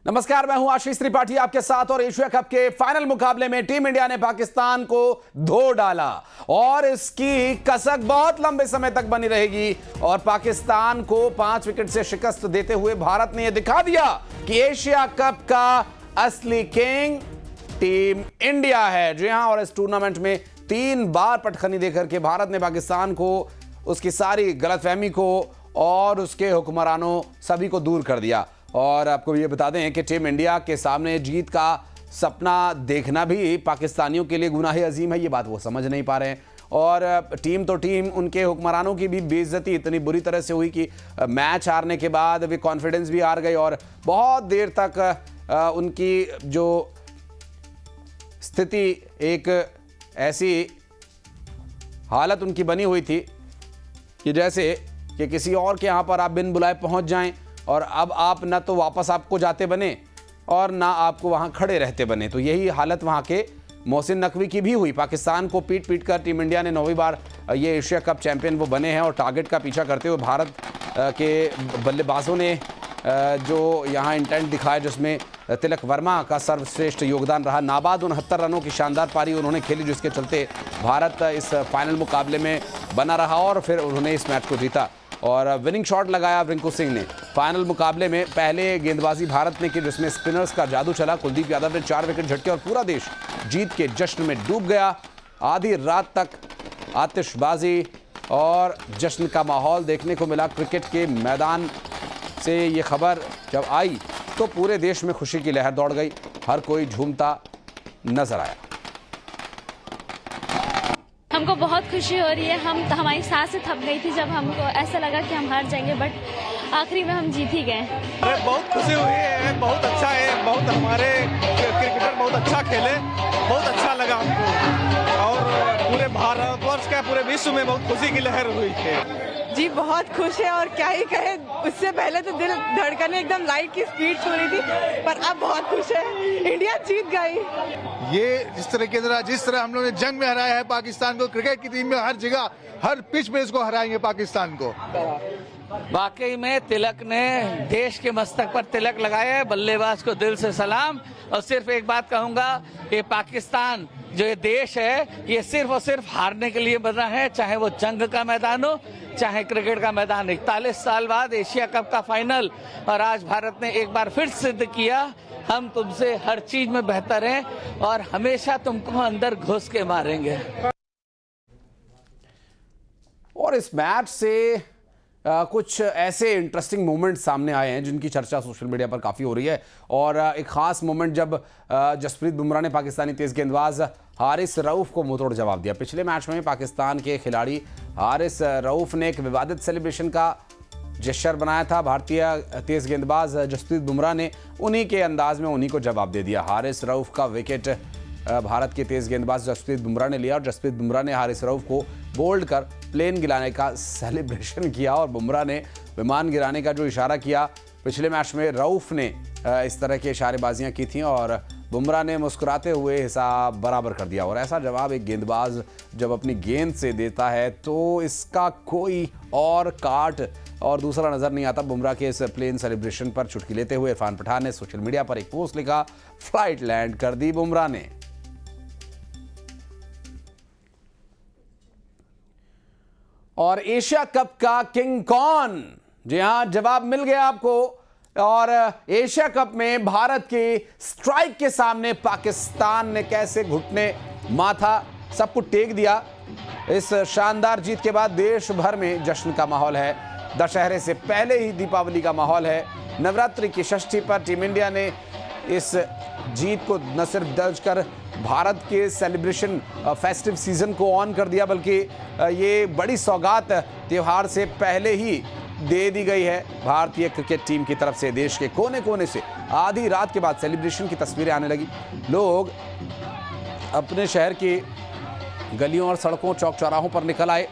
नमस्कार, मैं हूं आशीष त्रिपाठी आपके साथ। और एशिया कप के फाइनल मुकाबले में टीम इंडिया ने पाकिस्तान को धो डाला और इसकी कसक बहुत लंबे समय तक बनी रहेगी। और पाकिस्तान को 5 विकेट से शिकस्त देते हुए भारत ने यह दिखा दिया कि एशिया कप का असली किंग टीम इंडिया है। जी हां, और इस टूर्नामेंट में 3 बार पटखनी देकर के भारत ने पाकिस्तान को, उसकी सारी गलतफहमी को और उसके हुक्मरानों सभी को दूर कर दिया। और आपको ये बता दें कि टीम इंडिया के सामने जीत का सपना देखना भी पाकिस्तानियों के लिए गुनाह अजीम है। ये बात वो समझ नहीं पा रहे हैं। और टीम तो टीम, उनके हुक्मरानों की भी बेइज्जती इतनी बुरी तरह से हुई कि मैच हारने के बाद वे कॉन्फिडेंस भी हार गए और बहुत देर तक उनकी जो स्थिति, एक ऐसी हालत उनकी बनी हुई थी कि जैसे कि किसी और के यहाँ पर आप बिन बुलाए पहुँच जाएं और अब आप न तो वापस आपको जाते बने और ना आपको वहाँ खड़े रहते बने। तो यही हालत वहाँ के मोहसिन नकवी की भी हुई। पाकिस्तान को पीट पीट कर टीम इंडिया ने 9वीं बार ये एशिया कप चैंपियन वो बने हैं। और टारगेट का पीछा करते हुए भारत के बल्लेबाजों ने जो यहाँ इंटेंट दिखाया, जिसमें तिलक वर्मा का सर्वश्रेष्ठ योगदान रहा। नाबाद 69 रनों की शानदार पारी उन्होंने खेली, जिसके चलते भारत इस फाइनल मुकाबले में बना रहा और फिर उन्होंने इस मैच को जीता। और विनिंग शॉट लगाया रिंकू सिंह ने। फाइनल मुकाबले में पहले गेंदबाजी भारत ने की, जिसमें स्पिनर्स का जादू चला। कुलदीप यादव ने 4 विकेट झटके और पूरा देश जीत के जश्न में डूब गया। आधी रात तक आतिशबाजी और जश्न का माहौल देखने को मिला। क्रिकेट के मैदान से ये खबर जब आई तो पूरे देश में खुशी की लहर दौड़ गई। हर कोई झूमता नजर आया। हमको बहुत खुशी हो रही है। हमारी सांसें थक गई थी जब हमको ऐसा लगा कि हम हार जाएंगे, बट आखिरी में हम जीत ही गए। अरे बहुत खुशी हुई है, बहुत अच्छा है। बहुत हमारे क्रिकेटर बहुत अच्छा खेले, बहुत अच्छा लगा हमको। और पूरे भारतवर्ष का, पूरे विश्व में बहुत खुशी की लहर हुई है। जी बहुत खुश है और क्या ही कहे। उससे पहले तो दिल धड़कने एकदम लाइट की स्पीड छू रही थी, पर अब बहुत खुश है। इंडिया जीत गई। ये जिस तरह हम लोगों ने जंग में हराया है पाकिस्तान को, क्रिकेट की टीम में हर जगह, हर पिच में इसको हराएंगे पाकिस्तान को। वाकई में तिलक ने देश के मस्तक पर तिलक लगाया है। बल्लेबाज को दिल से सलाम। और सिर्फ एक बात कहूंगा, ये पाकिस्तान जो ये देश है, ये सिर्फ और सिर्फ हारने के लिए बना है, चाहे वो जंग का मैदान हो, चाहे क्रिकेट का मैदान। 41 साल बाद एशिया कप का फाइनल, और आज भारत ने एक बार फिर सिद्ध किया, हम तुमसे हर चीज में बेहतर हैं और हमेशा तुमको अंदर घुस के मारेंगे। और इस मैच से कुछ ऐसे इंटरेस्टिंग मोमेंट सामने आए हैं जिनकी चर्चा सोशल मीडिया पर काफ़ी हो रही है। और एक ख़ास मोमेंट जब जसप्रीत बुमराह ने पाकिस्तानी तेज गेंदबाज हारिस रऊफ को मुंहतोड़ जवाब दिया। पिछले मैच में पाकिस्तान के खिलाड़ी हारिस रऊफ ने एक विवादित सेलिब्रेशन का जेस्चर बनाया था। भारतीय तेज गेंदबाज जसप्रीत बुमराह ने उन्हीं के अंदाज में उन्हीं को जवाब दे दिया। हारिस रऊफ का विकेट भारत के तेज गेंदबाज जसप्रीत बुमराह ने लिया और जसप्रीत बुमराह ने हारिस रऊफ को बोल्ड कर प्लेन गिराने का सेलिब्रेशन किया। और बुमराह ने विमान गिराने का जो इशारा किया, पिछले मैच में रऊफ ने इस तरह की इशारेबाजियां की थी और बुमराह ने मुस्कुराते हुए हिसाब बराबर कर दिया। और ऐसा जवाब एक गेंदबाज जब अपनी गेंद से देता है तो इसका कोई और काट और दूसरा नजर नहीं आता। बुमराह के इस प्लेन सेलिब्रेशन पर चुटकी लेते हुए इरफान पठान ने सोशल मीडिया पर एक पोस्ट लिखा, फ्लाइट लैंड कर दी बुमराह ने। और एशिया कप का किंग कौन? जी हां, जवाब मिल गया आपको। और एशिया कप में भारत की स्ट्राइक के सामने पाकिस्तान ने कैसे घुटने माथा सब कुछ टेक दिया। इस शानदार जीत के बाद देश भर में जश्न का माहौल है। दशहरे से पहले ही दीपावली का माहौल है। नवरात्रि की षष्ठी पर टीम इंडिया ने इस जीत को न सिर्फ दर्ज कर भारत के सेलिब्रेशन फेस्टिव सीजन को ऑन कर दिया, बल्कि ये बड़ी सौगात त्यौहार से पहले ही दे दी गई है भारतीय क्रिकेट टीम की तरफ से। देश के कोने कोने से आधी रात के बाद सेलिब्रेशन की तस्वीरें आने लगी। लोग अपने शहर की गलियों और सड़कों, चौक चौराहों पर निकल आए,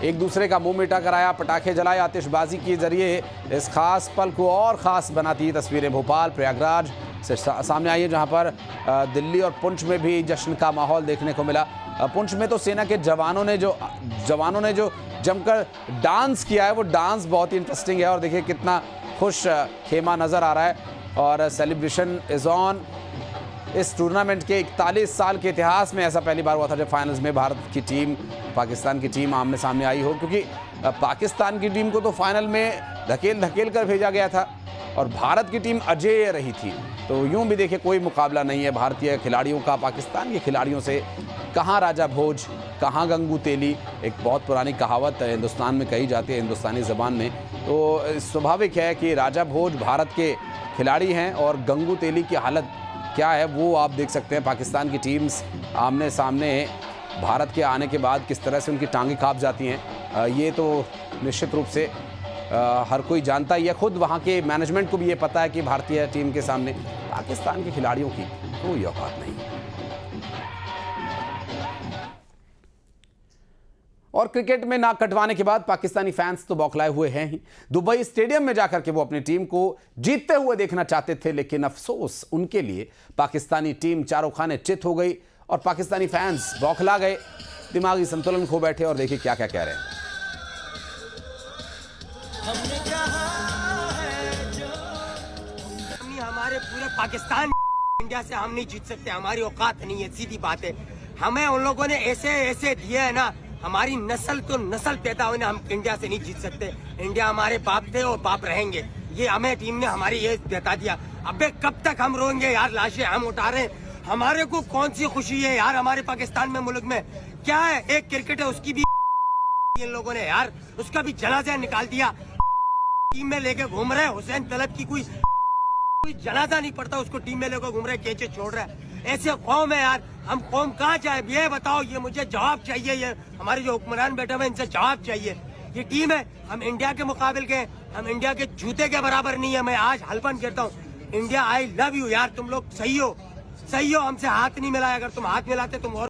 एक दूसरे का मुंह मीठा कराया, पटाखे जलाए, आतिशबाजी के जरिए इस खास पल को और ख़ास बनाती है। तस्वीरें भोपाल, प्रयागराज से सामने आई है, जहां पर दिल्ली और पुंछ में भी जश्न का माहौल देखने को मिला। पुंछ में तो सेना के जवानों ने जो जमकर डांस किया है, वो डांस बहुत ही इंटरेस्टिंग है। और देखिए कितना खुश खेमा नज़र आ रहा है। और सेलिब्रेशन इज ऑन। इस टूर्नामेंट के 41 साल के इतिहास में ऐसा पहली बार हुआ था जब फाइनल्स में भारत की टीम पाकिस्तान की टीम आमने सामने आई हो, क्योंकि पाकिस्तान की टीम को तो फाइनल में धकेल कर भेजा गया था और भारत की टीम अजेय रही थी। तो यूं भी देखिए कोई मुकाबला नहीं है भारतीय खिलाड़ियों का पाकिस्तान के खिलाड़ियों से। कहाँ राजा भोज, कहाँ गंगू तेली, एक बहुत पुरानी कहावत हिंदुस्तान में कही जाती है हिंदुस्तानी ज़बान में। तो स्वाभाविक है कि राजा भोज भारत के खिलाड़ी हैं और गंगू तेली की हालत क्या है वो आप देख सकते हैं। पाकिस्तान की टीम्स आमने सामने भारत के आने के बाद किस तरह से उनकी टांगें काँप जाती हैं, ये तो निश्चित रूप से हर कोई जानता ही है। खुद वहाँ के मैनेजमेंट को भी ये पता है कि भारतीय टीम के सामने पाकिस्तान के खिलाड़ियों की कोई औकात नहीं। और क्रिकेट में नाक कटवाने के बाद पाकिस्तानी फैंस तो बौखलाए हुए हैं ही। दुबई स्टेडियम में जाकर के वो अपनी टीम को जीतते हुए देखना चाहते थे, लेकिन अफसोस उनके लिए पाकिस्तानी टीम चारों खाने चित हो गई और पाकिस्तानी फैंस बौखला गए, दिमागी संतुलन खो बैठे। और देखिए क्या क्या कह रहे हैं। हमारे पूरे पाकिस्तान इंडिया से हम नहीं जीत सकते, हमारी औकात नहीं है, सीधी बात है। हमें उन लोगों ने ऐसे दिया है ना, हमारी नस्ल तो नस्ल पैदा होने, हम इंडिया से नहीं जीत सकते। इंडिया हमारे बाप थे और बाप रहेंगे, ये हमें टीम ने हमारी ये बता दिया। अबे कब तक हम रोएंगे यार, लाशें हम उठा रहे हैं, हमारे को कौन सी खुशी है यार। हमारे पाकिस्तान में मुल्क में क्या है, एक क्रिकेट है उसकी भी इन लोगों ने यार उसका भी जनाजा निकाल दिया, टीम में लेके घूम रहे। हुसैन तलब की कोई जनाजा नहीं पड़ता, उसको टीम में लेकर घूम रहे, कैचे छोड़ रहे हैं। ऐसे कौम है यार, हम कौम कहाँ जाए ये बताओ, ये मुझे जवाब चाहिए। ये हमारे जो हुक्मरान बैठे हुए इनसे जवाब चाहिए। ये टीम है, हम इंडिया के मुकाबले के, हम इंडिया के जूते के बराबर नहीं है। मैं आज हल्फन कहता हूँ, इंडिया आई लव यू यार, तुम लोग सही हो, हमसे हाथ नहीं मिलाया। अगर तुम हाथ मिलाते तुम और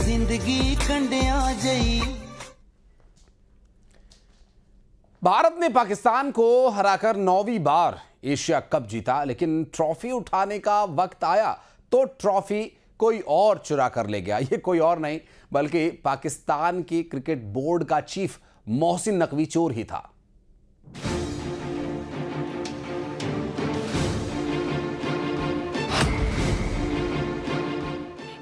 जिंदगी कंडिया जई। भारत ने पाकिस्तान को हराकर 9वीं बार एशिया कप जीता, लेकिन ट्रॉफी उठाने का वक्त आया तो ट्रॉफी कोई और चुरा कर ले गया। ये कोई और नहीं बल्कि पाकिस्तान की क्रिकेट बोर्ड का चीफ मोहसिन नकवी चोर ही था।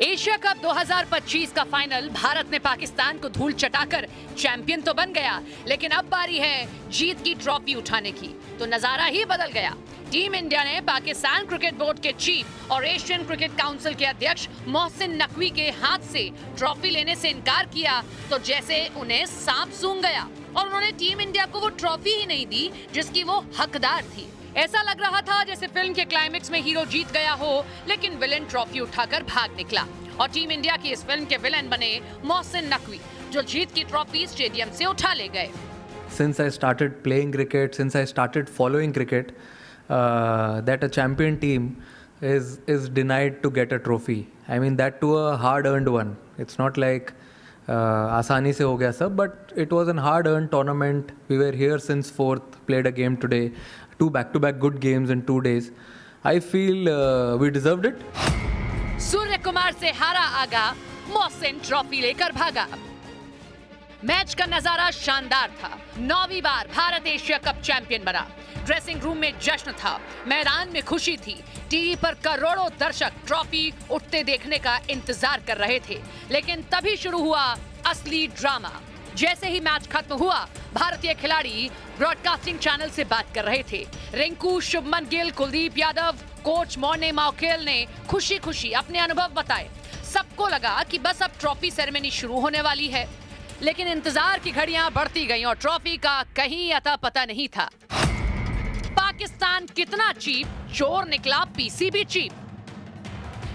एशिया कप 2025 का फाइनल भारत ने पाकिस्तान को धूल चटाकर चैंपियन तो बन गया, लेकिन अब बारी है जीत की ट्रॉफी उठाने की। तो नजारा ही बदल गया। टीम इंडिया ने पाकिस्तान क्रिकेट बोर्ड के चीफ और एशियन क्रिकेट काउंसिल के अध्यक्ष मोहसिन नकवी के हाथ से ट्रॉफी लेने से इनकार किया तो जैसे उन्हें सांप सूंघ गया और उन्होंने टीम इंडिया को वो ट्रॉफी ही नहीं दी जिसकी वो हकदार थी। ऐसा लग रहा था जैसे फिल्म के क्लाइमेक्स में हीरो जीत गया हो, लेकिन विलेन ट्रॉफी उठाकर भाग निकला और टीम इंडिया की इस फिल्म के विलेन बने मोहसिन नकवी, जो जीत की ट्रॉफी स्टेडियम से उठा ले गए। Since I started playing cricket, since I started following cricket, that a champion team is denied to get a trophy. I mean that to a hard-earned one. It's not like आसानी से हो गया सब, but it was a hard-earned tournament. We were here since 4th, played a game today, 2 back-to-back good games in 2 days. I feel we deserved it. Surya Kumar से हारा आगा, Mohsin trophy लेकर भागा। Match का नजारा शानदार था। 9वीं बार भारत एशिया कप चैंपियन बना। ड्रेसिंग रूम में जश्न था, मैदान में खुशी थी। टीवी पर करोड़ों दर्शक ट्रॉफी उठते देखने का इंतजार कर रहे थे, लेकिन तभी शुरू हुआ असली ड्रामा। जैसे ही मैच खत्म हुआ, भारतीय खिलाड़ी ब्रॉडकास्टिंग चैनल से बात कर रहे थे। रिंकू, शुभमन गिल, कुलदीप यादव, कोच मोर्ने माउकेल ने खुशी खुशी अपने अनुभव बताए। सबको लगा कि बस अब ट्रॉफी सेरेमनी शुरू होने वाली है, लेकिन इंतजार की घड़ियां बढ़ती गईं और ट्रॉफी का कहीं अता पता नहीं था। पाकिस्तान कितना चीप, चोर निकला पीसीबी चीप।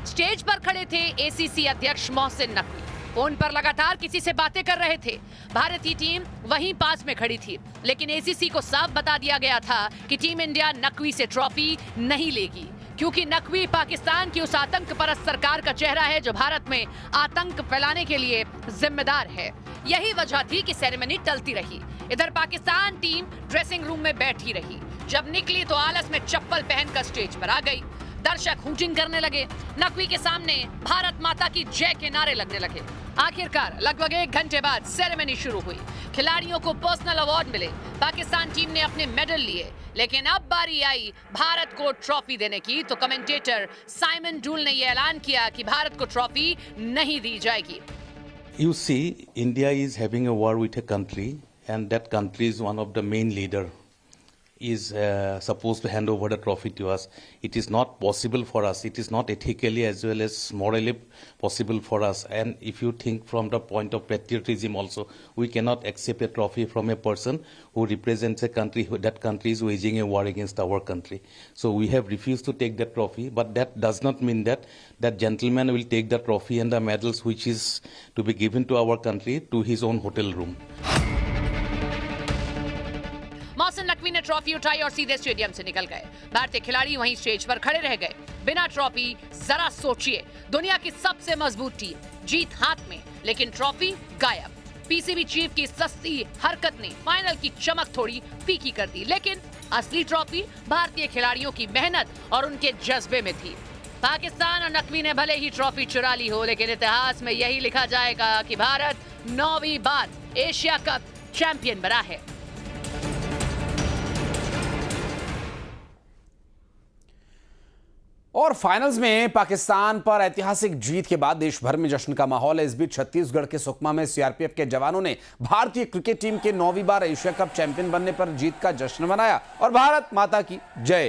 स्टेज पर खड़े थे एसीसी अध्यक्ष मोहसिन नकवी, फोन पर लगातार किसी से बातें कर रहे थे। भारतीय टीम वहीं पास में खड़ी थी, लेकिन एसीसी को साफ बता दिया गया था कि टीम इंडिया नकवी से ट्रॉफी नहीं लेगी, क्योंकि नकवी पाकिस्तान की उस आतंक परस्त सरकार का चेहरा है जो भारत में आतंक फैलाने के लिए जिम्मेदार है। यही वजह थी कि सेरेमनी टलती रही। इधर पाकिस्तान टीम ड्रेसिंग रूम में बैठी रही। जब निकली तो आलस में चप्पल पहनकर स्टेज पर आ गई। दर्शक हूटिंग करने लगे। नकवी के सामने भारत माता की जय के नारे लगने लगे। आखिरकार लगभग 1 घंटे बाद सेरेमनी शुरू हुई। खिलाड़ियों को पर्सनल अवार्ड मिले। पाकिस्तान टीम ने अपने मेडल लिए, लेकिन अब बारी आई भारत को ट्रॉफी देने की, तो कमेंटेटर साइमन डूल ने यह ऐलान किया कि भारत को ट्रॉफी नहीं दी जाएगी। You see, India is having a war with a country, and that country is one of the main leader. Is supposed to hand over the trophy to us. It is not possible for us. It is not ethically as well as morally possible for us. And if you think from the point of patriotism also, we cannot accept a trophy from a person who represents a country, that country is waging a war against our country. So we have refused to take that trophy, but that does not mean that that gentleman will take the trophy and the medals which is to be given to our country to his own hotel room. Mohsin Naqvi ने trophy उठाई और सीधे stadium से निकल गए। भारतीय खिलाड़ी वहीं स्टेज पर खड़े रह गए बिना ट्रॉफी। जरा सोचिए, दुनिया की सबसे मजबूत टीम, जीत हाथ में, लेकिन ट्रॉफी गायब। पीसीबी चीफ की सस्ती हरकत ने फाइनल की चमक थोड़ी फीकी कर दी, लेकिन असली ट्रॉफी भारतीय खिलाड़ियों की मेहनत और उनके जज्बे में थी। पाकिस्तान और नकवी ने भले ही ट्रॉफी चुरा ली हो, लेकिन इतिहास में यही लिखा जाएगा कि भारत 9वीं बार एशिया कप चैंपियन बना है। और फाइनल्स में पाकिस्तान पर ऐतिहासिक जीत के बाद देश भर में जश्न का माहौल है। इस बीच छत्तीसगढ़ के सुकमा में सीआरपीएफ के जवानों ने भारतीय क्रिकेट टीम के 9वीं बार एशिया कप चैंपियन बनने पर जीत का जश्न मनाया और भारत माता की जय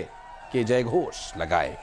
के जय घोष लगाए।